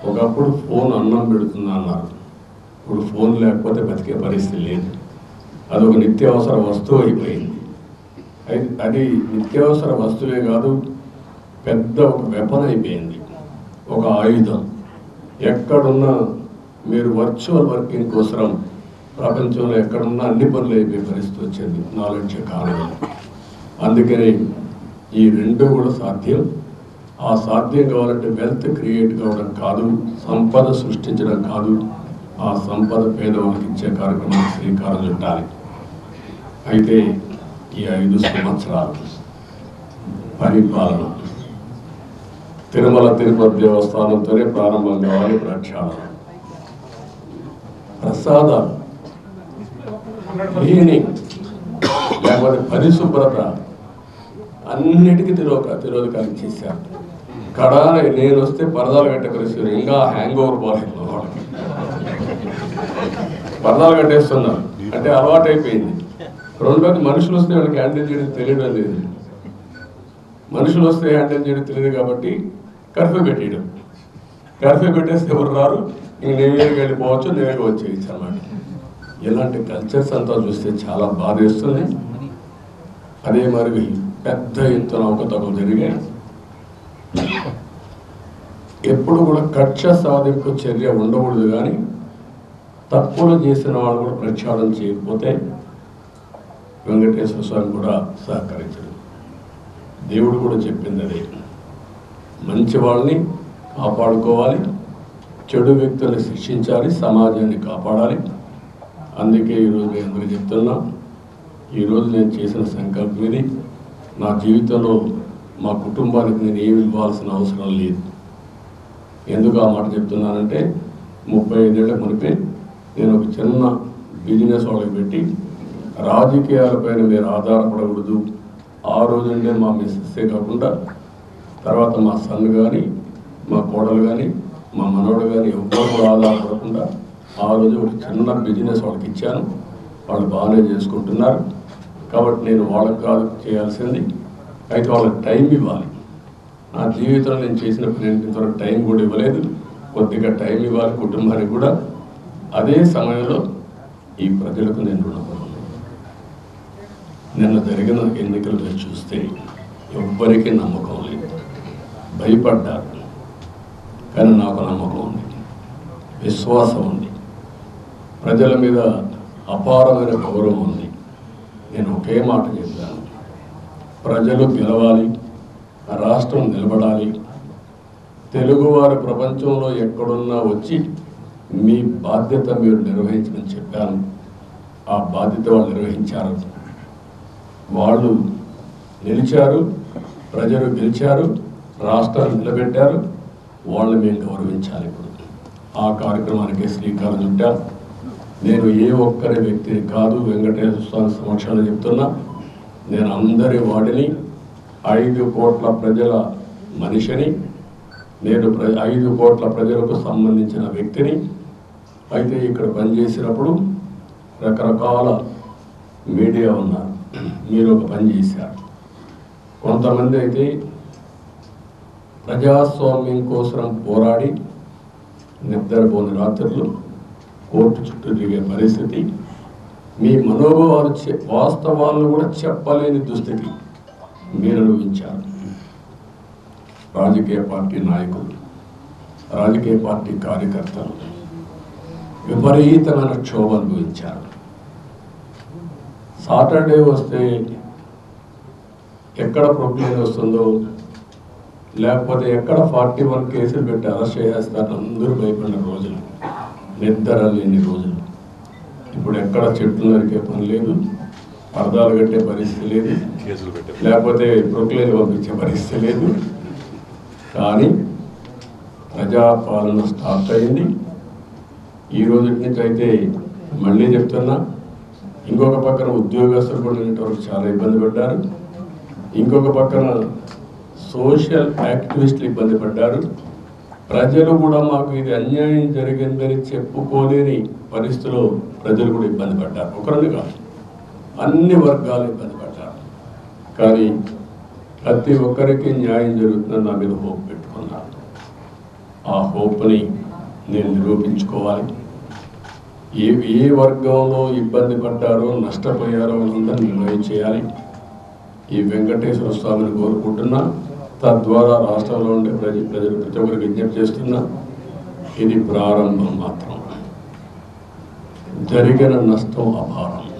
ఒకప్పుడు ఫోన్ అన్నం పెడుతుంది అన్నారు. ఇప్పుడు ఫోన్ లేకపోతే బతికే పరిస్థితి లేదు. అదొక నిత్యావసర వస్తువు అయిపోయింది. అది నిత్యావసర వస్తువే కాదు, పెద్ద ఒక వెపన్ అయిపోయింది, ఒక ఆయుధం. ఎక్కడున్నా మీరు వర్చువల్ వర్కింగ్ కోసం ప్రపంచంలో ఎక్కడున్నా అన్ని పనులు అయిపోయే పరిస్థితి వచ్చింది నాలెడ్జ్ కారణం. అందుకని ఈ రెండు కూడా సాధ్యం. ఆ సాధ్యం కావాలంటే వెల్త్ క్రియేట్ కావడం కాదు, సంపద సృష్టించడం కాదు, ఆ సంపద పేదవాళ్ళకి ఇచ్చే కార్యక్రమానికి శ్రీకారం చుట్టాలి. అయితే ఈ 5 సంవత్సరాలు పరిపాలన తిరుమల తిరుపతి దేవస్థానంతోనే ప్రారంభం కావాలి. ప్రక్షాళన, ప్రసాదాలు, క్లీనింగ్, లేకపోతే పరిశుభ్రత అన్నిటికీ తిరోధకాలు చేశారు. కడాన నేను వస్తే పరదాలు కట్టే పరిస్థితి, ఇంకా హ్యాంగ్ ఓవర్ పోలేదు వాళ్ళకి. పరదాలు కట్టేస్తున్నారు అంటే అలవాటు అయిపోయింది. రెండోది మనుషులు వస్తే వాళ్ళకి హ్యాండిల్ చేయడం తెలియడం లేదు. మనుషులు వస్తే హ్యాండిల్ చేయడం తెలియదు కాబట్టి కర్ఫ్యూ పెట్టేయడం. కర్ఫ్యూ పెట్టేస్తే ఎవరు రారు, ఇంక నేవేకి వెళ్ళిపోవచ్చు, నేవేగా వచ్చేయచ్చు అన్నమాట. ఇలాంటి కల్చర్స్ అంతా చూస్తే చాలా బాధేస్తుంది. అదే మరి పెద్ద ఎత్తున అవకతవకలు జరిగాయి. ఎప్పుడు కూడా కక్ష సాధింపు చర్య ఉండకూడదు, కానీ తప్పులు చేసిన వాళ్ళు కూడా ప్రక్షాళన చేయకపోతే వెంకటేశ్వర స్వామి కూడా సహకరించడు. దేవుడు కూడా చెప్పింది అదే, మంచి వాళ్ళని కాపాడుకోవాలి, చెడు వ్యక్తుల్ని శిక్షించాలి, సమాజాన్ని కాపాడాలి. అందుకే ఈరోజు నేను అందరికీ చెప్తున్నా, ఈరోజు నేను చేసిన సంకల్పం ఇది. నా జీవితంలో మా కుటుంబానికి నేను ఏమి ఇవ్వాల్సిన అవసరం లేదు. ఎందుకు ఆ మాట చెప్తున్నానంటే 35 ఏళ్ల మునిపే నేను ఒక చిన్న బిజినెస్ వాళ్ళకి పెట్టి, రాజకీయాలపైన మీరు ఆధారపడకూడదు. ఆ రోజుండే మా మిస్సెస్సే కాకుండా తర్వాత మా సన్ కానీ, మా కోడలు కానీ, మా మనవడు కానీ ఎవ్వరు కూడా ఆధారపడకుండా ఆ రోజు ఒక చిన్న బిజినెస్ వాళ్ళకి ఇచ్చాను. వాళ్ళు బాగానే చేసుకుంటున్నారు. కాబట్టి నేను వాళ్ళకి కాదు చేయాల్సింది, అయితే వాళ్ళకి టైం ఇవ్వాలి. నా జీవితంలో నేను చేసిన పని ఇంతవరకు టైం కూడా ఇవ్వలేదు. కొద్దిగా టైం ఇవ్వాలి కుటుంబానికి కూడా. అదే సమయంలో ఈ ప్రజలకు నేను రుణపడి. నిన్న జరిగిన ఎన్నికలు చూస్తే ఎవ్వరికీ నమ్మకం లేదు, భయపడ్డారు. కానీ నాకు నమ్మకం ఉంది, విశ్వాసం ఉంది, ప్రజల మీద అపారమైన గౌరవం ఉంది. నేను ఒకే మాట చెప్పాను, ప్రజలు గెలవాలి, రాష్ట్రం నిలబడాలి, తెలుగువారు ప్రపంచంలో ఎక్కడున్నా వచ్చి మీ బాధ్యత మీరు నిర్వహించమని చెప్పాను. ఆ బాధ్యత వాళ్ళు నిర్వహించారు, వాళ్ళు నిలిచారు, ప్రజలు గెలిచారు, రాష్ట్రాన్ని నిలబెట్టారు. వాళ్ళని మేము గౌరవించాలి. ఇప్పుడు ఆ కార్యక్రమానికి శ్రీకారం చుట్టాం. నేను ఏ ఒక్కరి వ్యక్తిని కాదు, వెంకటేశ్వర స్వామి సమక్షంలో చెప్తున్నా, నేను అందరి వాడిని, 5 కోట్ల ప్రజల మనిషిని, నేను 5 కోట్ల ప్రజలకు సంబంధించిన వ్యక్తిని. అయితే ఇక్కడ పనిచేసినప్పుడు రకరకాల మీడియా ఉన్నారు, మీరు ఒక పని చేశారు. కొంతమంది అయితే ప్రజాస్వామ్యం కోసం పోరాడి నిద్రపోని రాత్రులు, కోర్టు చుట్టూ తిరిగే పరిస్థితి, మీ మనోభావాలు వాస్తవాలను కూడా చెప్పలేని దుస్థితి మీరు అనుభవించారు. రాజకీయ పార్టీ నాయకులు, రాజకీయ పార్టీ కార్యకర్తలు విపరీతమైన క్షోభ అనుభవించారు. సాటర్డే వస్తే ఎక్కడ ప్రొక్లైన్ వస్తుందో, లేకపోతే ఎక్కడ 41 కేసులు పెట్టి అరెస్ట్ చేసేస్తారని అందరూ భయపడిన రోజులు, నిద్ర లేని రోజులు. ఇప్పుడు ఎక్కడ చెట్లు నరికే పని లేదు, పరదాలు కట్టే పరిస్థితి లేదు, లేకపోతే ప్రొక్లైన్ పంపించే పరిస్థితి లేదు. కానీ ప్రజాపాలన స్టార్ట్ అయింది. ఈ రోజు నుంచి అయితే మళ్ళీ చెప్తున్నా, ఇంకొక పక్కన ఉద్యోగస్తులు కూడా ఇంతవరకు చాలా ఇబ్బంది పడ్డారు, ఇంకొక పక్కన సోషల్ యాక్టివిస్టులు ఇబ్బంది పడ్డారు. ప్రజలు కూడా మాకు ఇది అన్యాయం జరిగిందని చెప్పుకోలేని పరిస్థితిలో ప్రజలు కూడా ఇబ్బంది పడ్డారు. ఒకరిని కాదు, అన్ని వర్గాలు ఇబ్బంది పడ్డారు. కానీ ప్రతి ఒక్కరికి న్యాయం జరుగుతుందని నా మీద హోప్ పెట్టుకున్నారు. ఆ హోప్ని నేను నిరూపించుకోవాలి. ఏ వర్గంలో ఇబ్బంది పడ్డారో నష్టపోయారో వాళ్ళందరూ నిర్ణయం చేయాలి. ఈ వెంకటేశ్వర స్వామిని కోరుకుంటున్నా, తద్వారా రాష్ట్రంలో ఉండే ప్రజలు ప్రతి ఒక్కరికి విజ్ఞప్తి చేస్తున్నా, ఇది ప్రారంభం మాత్రం. జరిగిన నష్టం అపారం.